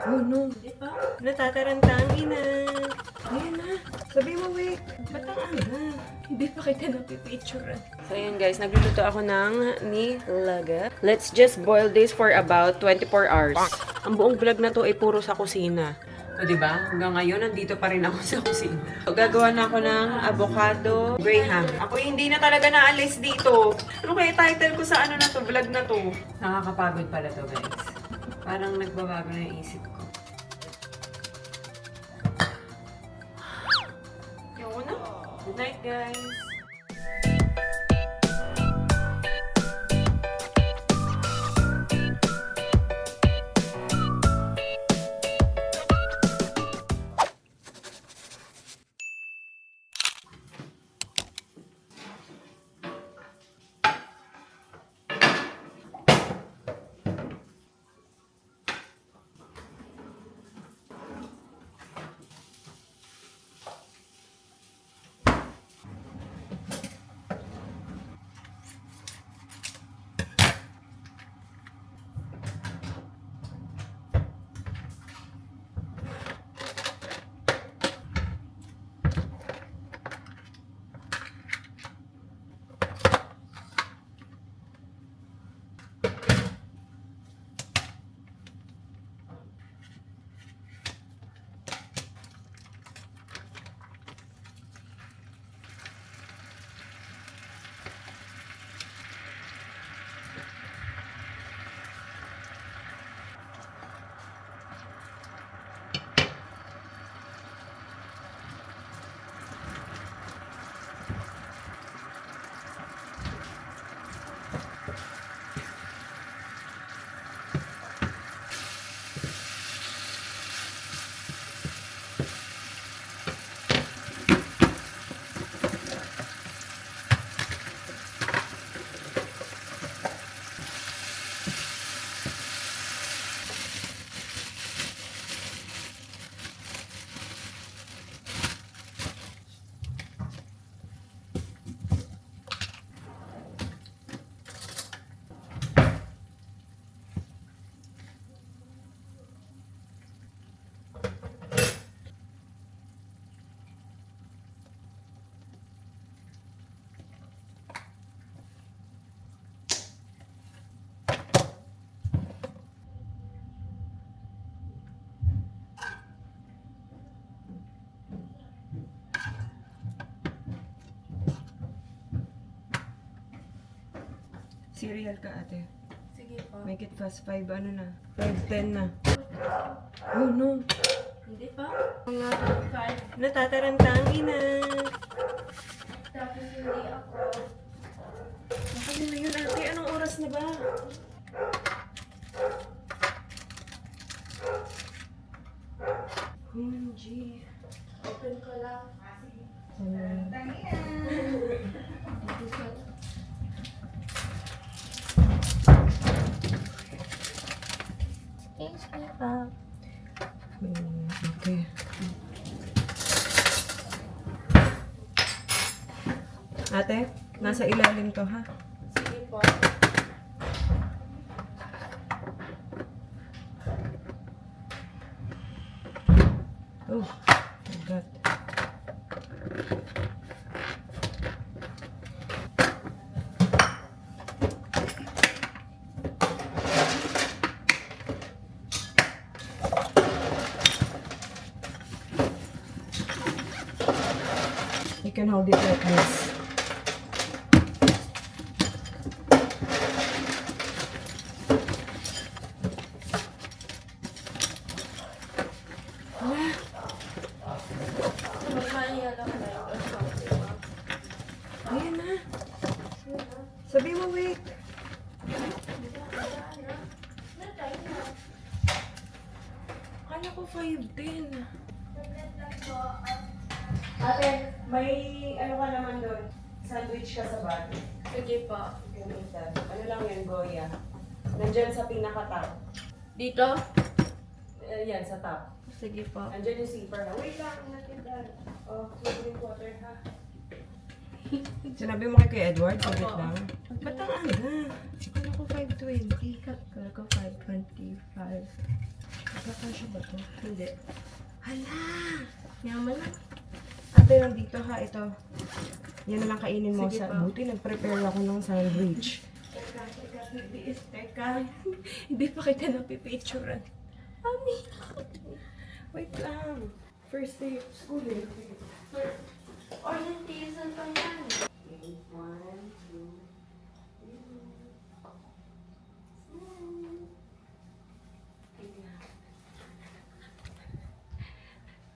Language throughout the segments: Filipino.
Oh no. Hindi pa. Natataranta ang ina. Ayan na. Sabi mo, wait. Ba't ang aga? Hindi pa kita napipicture. So ayan guys, nagluluto ako ng nilaga. Let's just boil this for about 24 hours. Ang buong vlog na to ay puro sa kusina. O diba? Hanggang ngayon, nandito pa rin ako sa kusina. So, gagawa na ako ng avocado graham. Ako hindi na talaga naalis dito. Ano kaya title ko sa ano na to, vlog na to? Nakakapagod pala to guys. Parang nagbabago na yung isip ko. Yun na. Good night guys. Cereal ka ate. Sige pa. Make it fast 5 ano na. 5:10 na. Oh no. Hindi pa. Mga Five. natataranta ang ina. Tapos hindi ako. Ano na yun ate? Anong oras na ba? OMG. Open ko lang. Excuse me pa. Okay. Ate, nasa ilalim to ha? Sige po. Oh, my God. You can hold it like this. Magmahal lang like or something. Ayan na. Sabi mo, wait. Kala ko 5:10. Ate, may ano ka naman doon? Sandwich ka sa bag. Sige po. You can eat that. Ano lang yan, Goya? Nandyan sa pinaka-top. Dito? Yan, sa top. Sige po. Nandyan yung zipper na. Wait lang, natin dyan. Oh, drink water ha. Sinabi mo kay Kuya Edward, saglit Opo. lang. Ba't ang aga? Ano ko 5:20? Kala ko 5:25. Kakasya ba to? Hindi. Hala! Yaman na. Ate, nandito ha, ito. Yan na lang kainin mo. Sige Sa, po. buti nag-prepare ako ng sandwich. Teka. Hindi pa kita napipicturean. Mami. Wait lang. First day of school eh. Orientation pa yan. One, two,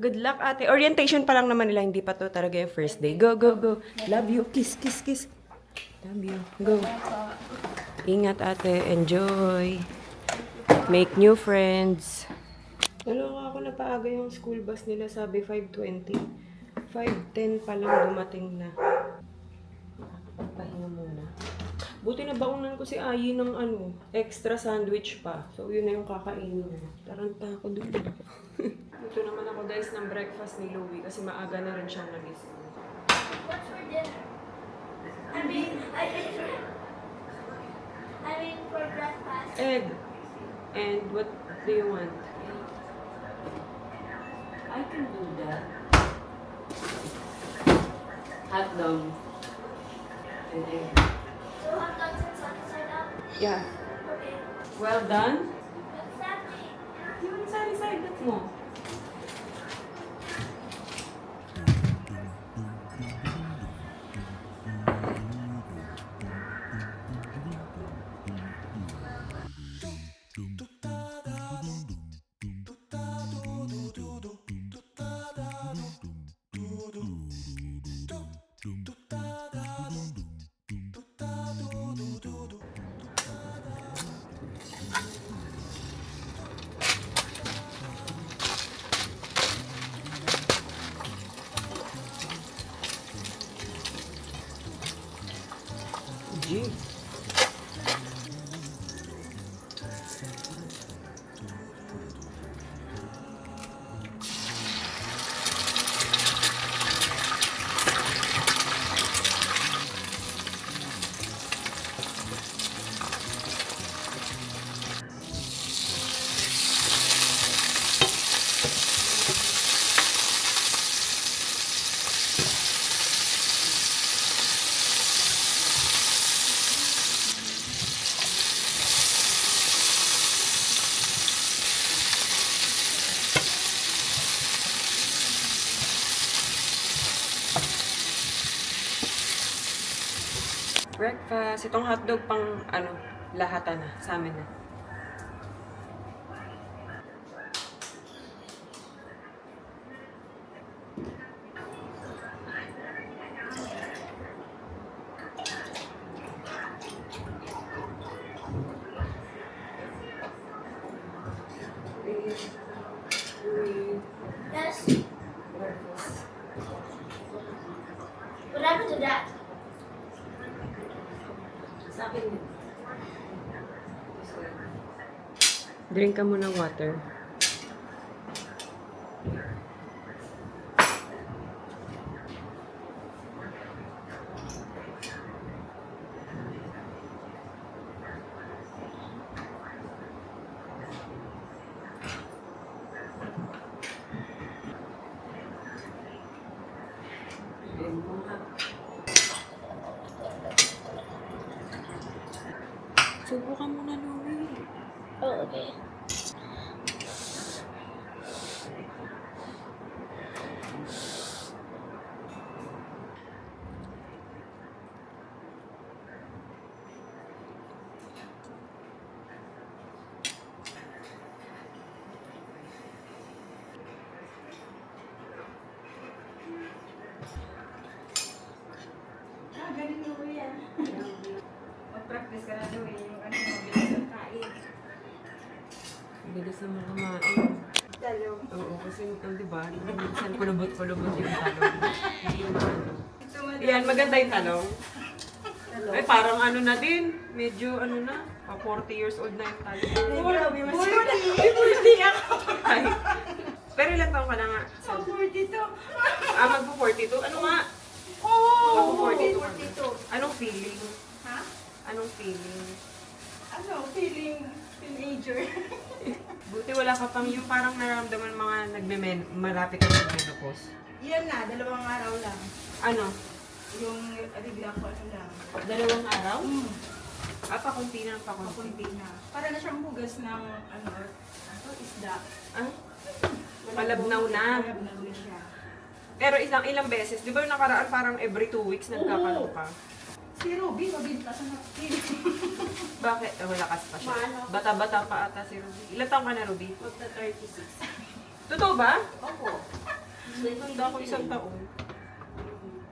good luck, ate. Orientation pa lang naman nila, hindi pa to talaga yung first day. Go, go, go. Love you. Kiss, kiss, kiss. Love you. Go. Ingat, ate. Enjoy. Make new friends. Naloka ako na paaga yung school bus nila, sabi 5:20. 5:10 pa lang dumating na. Pahinga muna. Buti na bakunan ko si Ayi ng extra sandwich pa. So, yun na yung kakainin ko. Taranta ako dun. Ito naman ako guys ng breakfast ni Louie kasi maaga na rin siyang nagising. What's for dinner? I mean for breakfast. Egg. And what do you want? I can do that. Hot dog. And egg. So hot dogs and side up. Yeah. Okay. Well done. What's that mean? Yung side-side mo. G. Breakfast. Itong hotdog pang lahatan na. Sa amin na. Yes. Breakfast. What happened to that? Sa akin din. Drink ka muna water. Subukan mo na, Louie. Oh, okay. Ganito ko yan. Mag-practice ka na doon yung mabilis ang kain. Bilis na kumain. Talong. Oo, kasi diba, minsan kulubot-kulubot yung talong. Yan, maganda yung talong. Ay, parang na din. Medyo na. 40 years old na yung talong. Grabe, mas 40 ako. Ay. Pero ilang taon ka na nga? So, 42. Magpo-42? Ano nga? Oh! Magpo-42 ka. 42. Anong feeling? Ha? Anong feeling? Feeling teenager. Buti wala ka ka pang yung parang nararamdaman mga malapit na menopause. Yan na, 2 araw lang. Ano? Yung bigla ko ano lang. 2 araw? Pakunti na, pakunti. Pakunti na. Para na siyang hugas ng isda. Ah? Malabnaw na. Malabnaw na siya. Pero ilang beses, di ba yung nakaraan parang every 2 weeks nagkakaroon ka? Si Ruby, mabinta sa napkin. Bakit? Malakas pa siya. Bata-bata pa ata si Ruby. Ilan taong ka na, Ruby? Magta 36. Totoo ba? Opo. Tanda ko 1 taon.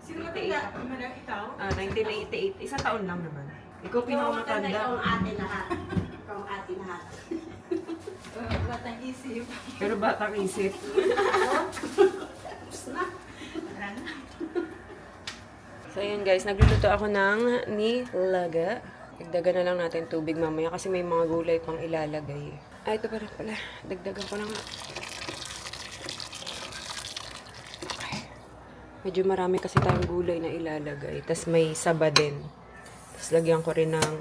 Sino matanda? Malang ikaw? 1988. 1 taon lang naman. Ikaw pinakamatanda. Ikaw ang ate lahat. Ikaw ang ate lahat. Batang isip. Pero batang isip. Tapos na. So ayan guys, nagluluto ako ng nilaga. Dagdagan na lang natin tubig mamaya kasi may mga gulay pang ilalagay. Ito pa rin pala. Dagdagan ko lang. Okay. Medyo marami kasi tayong gulay na ilalagay. Tapos may saba din. Tapos lagyan ko rin ng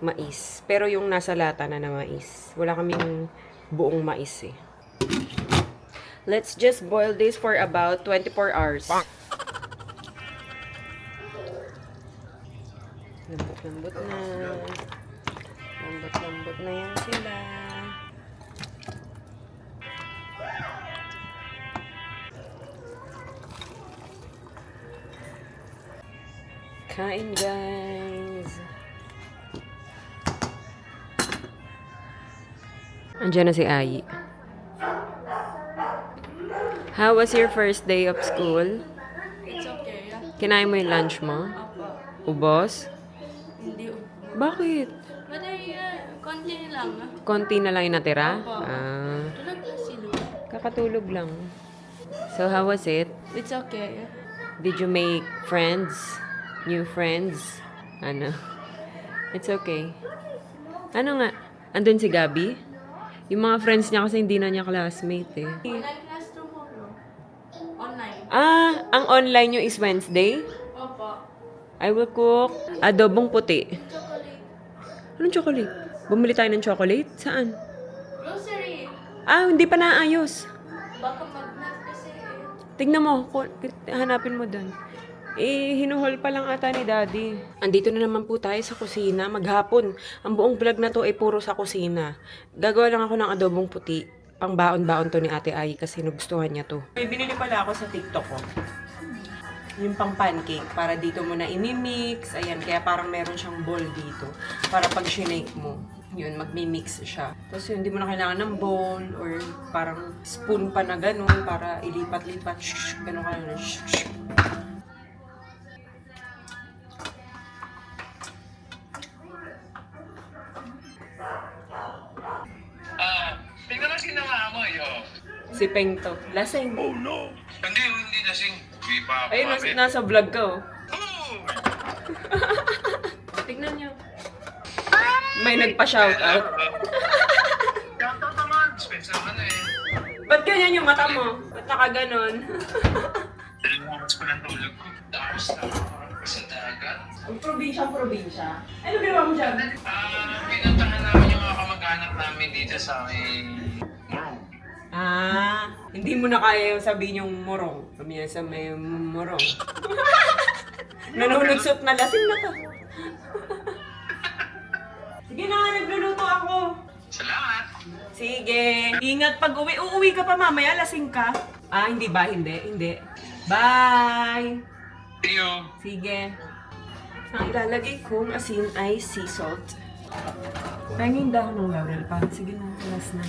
mais. Pero yung nasa lata na mais. Wala kaming buong mais eh. Let's just boil this for about 24 hours. Lambot-lambot na. Lambot-lambot na yan sila. Kain, guys. Andiyan na si Ayi. How was your first day of school? It's okay. Kinain mo yung lunch mo? Opo. Ubos? Hindi. Bakit? Madali konti lang. Konti na lang yung natira? Opo. Tulog na sila. Kakatulog lang. So, how was it? It's okay. Did you make friends? New friends? Ano? It's okay. Ano nga? Andun si Gabi? Yung mga friends niya kasi hindi na niya classmate eh. Online class tomorrow. Online. Ang online nyo is Wednesday? Opo. I will cook adobong puti. Chocolate. Anong chocolate? Bumili tayo ng chocolate? Saan? Grocery. Hindi pa naayos. Baka mag-nut kasi Tignan mo, hanapin mo doon. Hinuhol pa lang ata ni Daddy. Andito na naman po tayo sa kusina, maghapon. Ang buong vlog na to ay puro sa kusina. Gagawa lang ako ng adobong puti. Pang baon-baon to ni Ate Ai kasi nagustuhan niya to. May binili pala ako sa TikTok ko. Yung pang pancake, para dito mo na imimix. Ayan, kaya parang meron siyang bowl dito. Para pag shinake mo, yun, magmi-mix siya. Tapos yun, hindi mo na kailangan ng bowl or parang spoon pa na ganun para ilipat-lipat. Ganun ka na. Tingnan mo sinangamoy, oh. Si Peng to. Laseng. Hindi lasing. Hindi pa ako. Ayun, nasa vlog ka oh. Oh! Tignan niyo. May nagpa-shoutout. Shoutout naman. Special ano eh. Ba't ganyan yung mata mo? Ba't nakaganon? Dalawang oras pa ng tulog ko. Tapos na ako sa dagat. Ang probinsya. Ano ginawa mo dyan? Pinuntahan namin yung mga kamag-anak namin dito sa aking Morong. Hindi mo na kaya yung sabihin yung morong. Sabi niya sa may morong. Nanulugsot na lasing na to. Sige na, nagluluto ako. Salamat! Sige. Ingat pag uwi. Uuwi ka pa mamaya, lasing ka. Hindi ba? Hindi. Bye! See you! Sige. Ang ilalagay kong asin ay sea salt. Pahinging dahon ng laurel pa. Sige na, last na.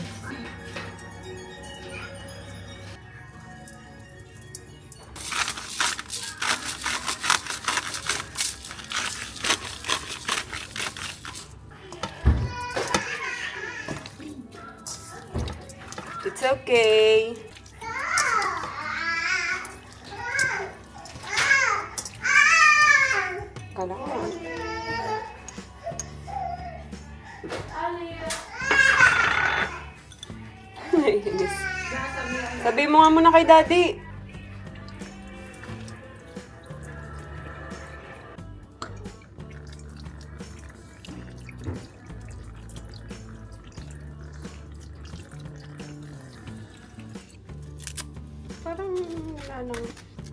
It's okay. Kala ko. Naiinis. Sabi mo nga muna kay Daddy. Parang wala nang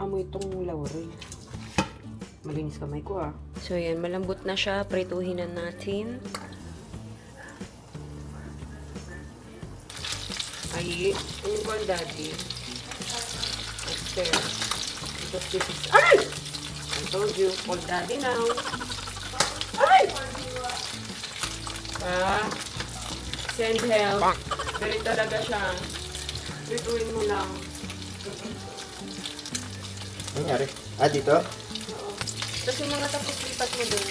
amoy itong laurel. Malinis kamay ko ah. So yan, malambot na siya. Prituhin na natin. Ay, yung corn daddy. Upstairs. Because this is... Ay! I told you, corn daddy now. Ay! Send help. Pero talaga siya. Prituhin mo lang. Ano nangyari? Ah, dito? Tapos yung mga tapos lipat mo dun.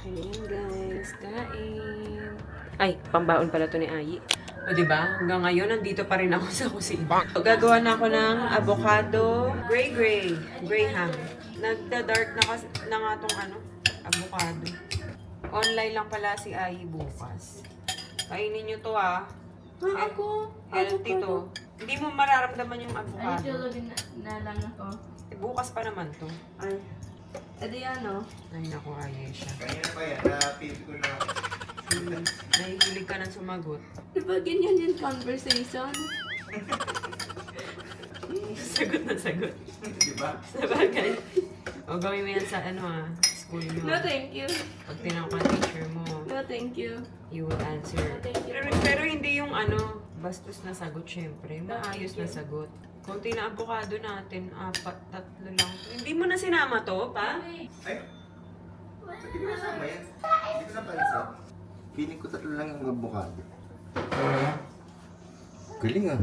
Ayan guys, kain. Ay, pambaon pala to ni Ayi. O diba? Hanggang ngayon, nandito pa rin ako sa kusina. Gagawa na ako ng avocado, graham. Nagda-dark na nga tong avocado. Online lang pala si Ayi bukas. Kainin nyo to ah. Ako. Healthy to. Hindi mo mararamdaman yung Ay, avocado. tulogin na lang ako. Bukas pa naman to. Ay. Edi ano? Ay, naku, Ayi siya. Kanina pa yan, na-feel ko na. Nahihilig ka ng sumagot. Diba ganyan yung conversation? Sagot na sagot. Diba? Sabagay. O gawin mo yan sa school mo. No, thank you. Pag tinawag ka ng teacher mo, No, thank you. you will answer. Thank you. Pero hindi yung bastos na sagot syempre. Maayos na sagot. Konti na avocado natin. 4, 3 lang. Hindi mo na sinama to, pa? Ay! Hindi ko nasama yan. Hindi ko napansin. Feeling ko 3 lang yung avocado. Galing ah.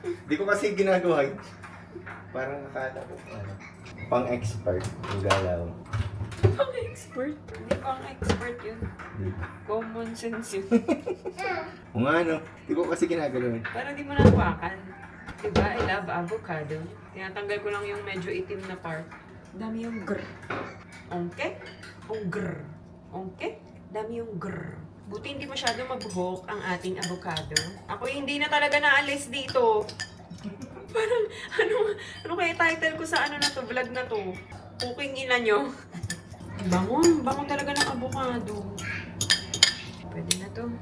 Hindi ko kasi ginagawa yun. Parang nakala ko pang-expert yung galaw. Pang-expert? Hindi pang-expert yun. Common sense yun. O nga no, hindi ko kasi ginagawa yun. Parang di mo nahawakan. Diba? I love avocado. Tinatanggal ko lang yung medyo itim na part. Dami yung grr. Ongke? Ong grr. Ongke? Dami yung grr. Buti hindi masyado mabuhok ang ating avocado. Ako hindi na talaga naalis dito. Parang, ano kaya title ko sa na to, vlog na to? Cooking ina nyo. Bango talaga ng avocado. Pwede na to.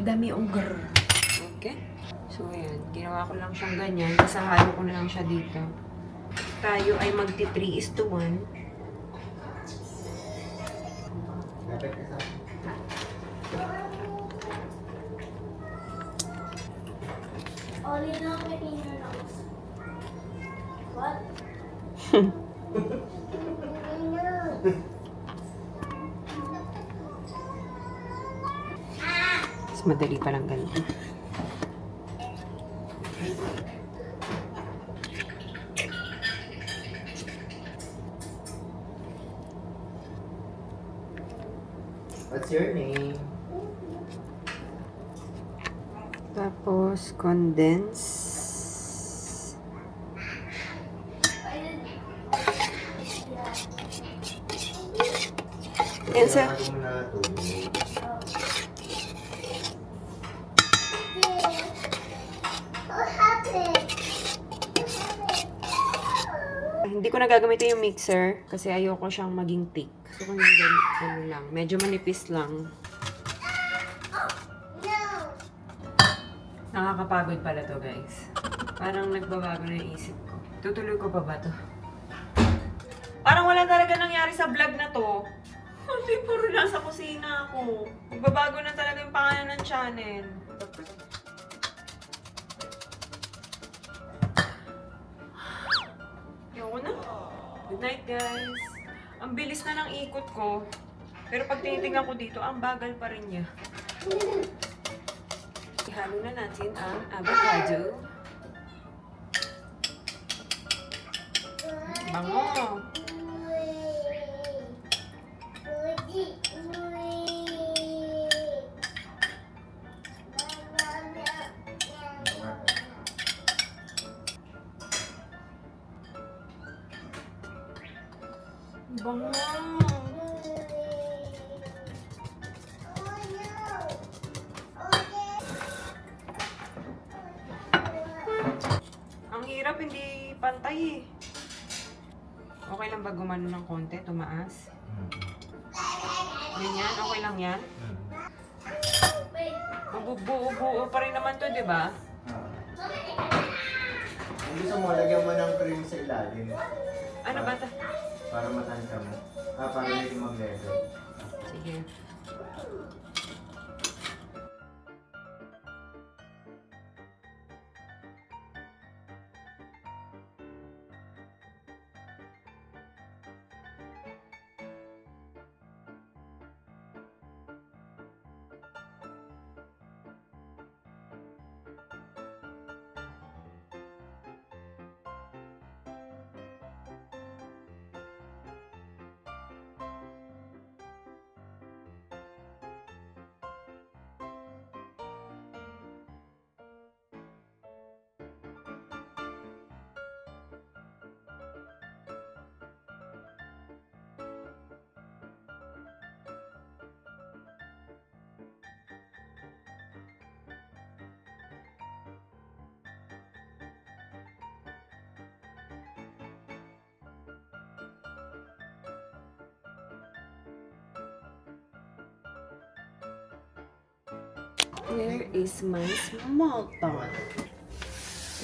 Dami yung grr. Okay? So, ayan. Ginawa ko lang siyang ganyan. Kasahalo ko na lang siya dito. Tayo ay magti 3:1. Lapit ka sa All you know, making your nose. What? Mas madali palang ganito. What's your name? Tapos, condense. Yan sa... Ginawa ko muna tubig. Hindi ko na gagamitin yung mixer kasi ayoko siyang maging thick. So, kung yung lang. Medyo manipis lang. Nakakapagod pala to, guys. Parang nagbabago na yung isip ko. Tutuloy ko pa ba to? Parang wala talaga nangyari sa vlog na to. Hindi, puro nasa kusina ako. Magbabago na talaga yung pangalan ng channel. Ayoko na. Good night, guys. Ang bilis na ng ikot ko. Pero pag tinitingnan ko dito, ang bagal pa rin niya. Ihalo na natin ang avocado. Bango! Bango. Ang hirap, hindi pantay eh. Okay lang ba gumano ng konti? Tumaas? Ganyan? Okay lang yan? Wait. Buo pa rin naman to, di ba? Kung gusto mo, lagyan mo ng cream sa ilalim. Ano ba ta? Para matansya mo. Para hindi mag-level. Sige. Where is my small talk?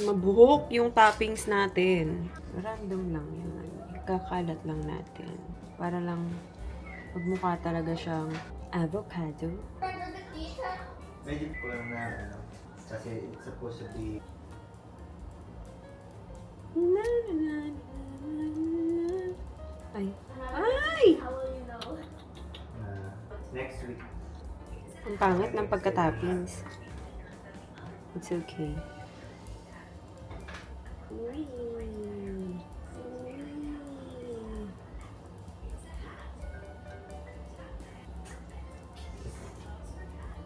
Mabuhok yung toppings natin. Random lang yan. Kakalat lang natin. Para lang magmukha talaga siyang avocado. Medyo ko lang na ano. Kasi it's supposed to be Na, na, na, na, na. Ay. Ay! How will you know? next week. Ang pangit ng pagka-toppings. It's okay. Uy.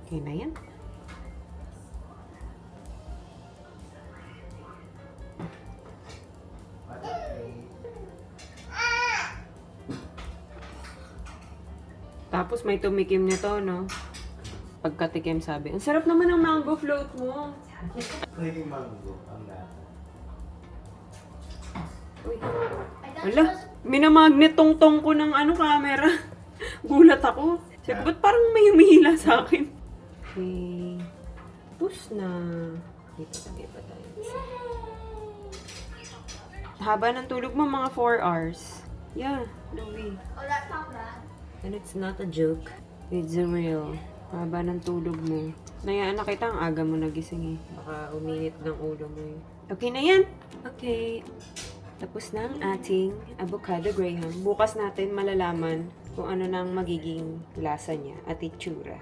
Okay na yan. Tapos may tumikim nito, no? Pagkatikim sabi, ang sarap naman ng mango float mo. Creamy mango ang lasa. Uy. Wala, minamagnet tong-tong ko ng camera. Gulat ako. Sabi, ba't parang may humihila sa akin? Okay. Tapos na. Dito pa tayo. Haba ng tulog mo, mga 4 hours. Yeah, Louie. Oh, that's not bad. And it's not a joke. It's real. Haba ng tulog mo. Nayaan na kita, ang aga mo nagising eh. Baka uminit ng ulo mo eh. Okay na yan? Okay. Tapos na ang ating avocado graham. Bukas natin malalaman kung ano nang magiging lasa niya at itsura.